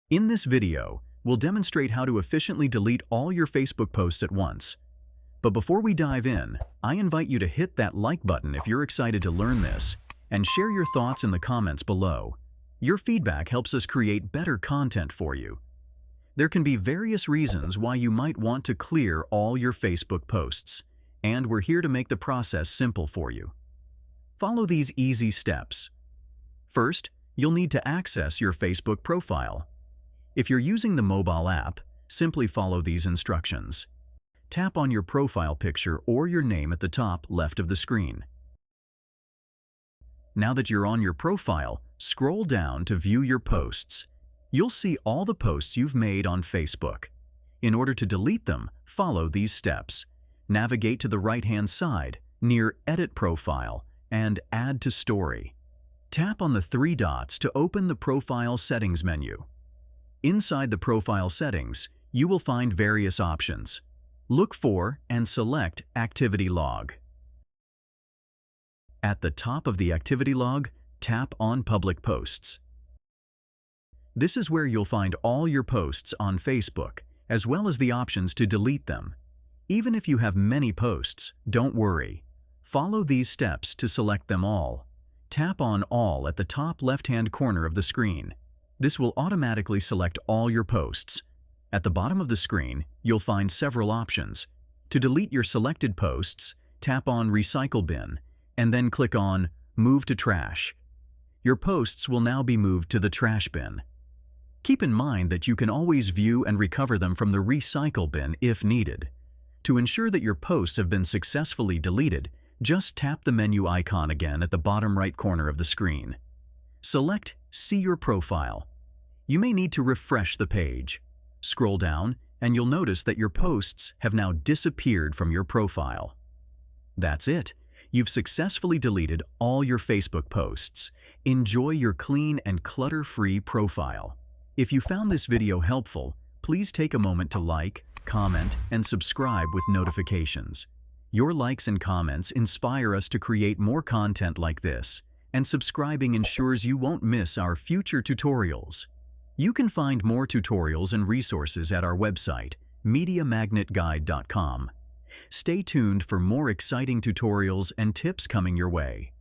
In this video, we'll demonstrate how to efficiently delete all your Facebook posts at once. But before we dive in, I invite you to hit that like button if you're excited to learn this, and share your thoughts in the comments below. Your feedback helps us create better content for you. There can be various reasons why you might want to clear all your Facebook posts, and we're here to make the process simple for you. Follow these easy steps. First, you'll need to access your Facebook profile. If you're using the mobile app, simply follow these instructions. Tap on your profile picture or your name at the top left of the screen. Now that you're on your profile, scroll down to view your posts. You'll see all the posts you've made on Facebook. In order to delete them, follow these steps. Navigate to the right-hand side, near Edit Profile, and Add to Story. Tap on the three dots to open the Profile Settings menu. Inside the Profile Settings, you will find various options. Look for and select Activity Log. At the top of the activity log, tap on Public Posts. This is where you'll find all your posts on Facebook, as well as the options to delete them. Even if you have many posts, don't worry. Follow these steps to select them all. Tap on All at the top left-hand corner of the screen. This will automatically select all your posts. At the bottom of the screen, you'll find several options. To delete your selected posts, tap on Recycle Bin, and then click on Move to Trash. Your posts will now be moved to the trash bin. Keep in mind that you can always view and recover them from the Recycle Bin if needed. To ensure that your posts have been successfully deleted, just tap the menu icon again at the bottom right corner of the screen. Select See Your Profile. You may need to refresh the page. Scroll down, and you'll notice that your posts have now disappeared from your profile. That's it. You've successfully deleted all your Facebook posts. Enjoy your clean and clutter-free profile. If you found this video helpful, please take a moment to like, comment, and subscribe with notifications. Your likes and comments inspire us to create more content like this, and subscribing ensures you won't miss our future tutorials. You can find more tutorials and resources at our website, MediaMagnetGuide.com. Stay tuned for more exciting tutorials and tips coming your way.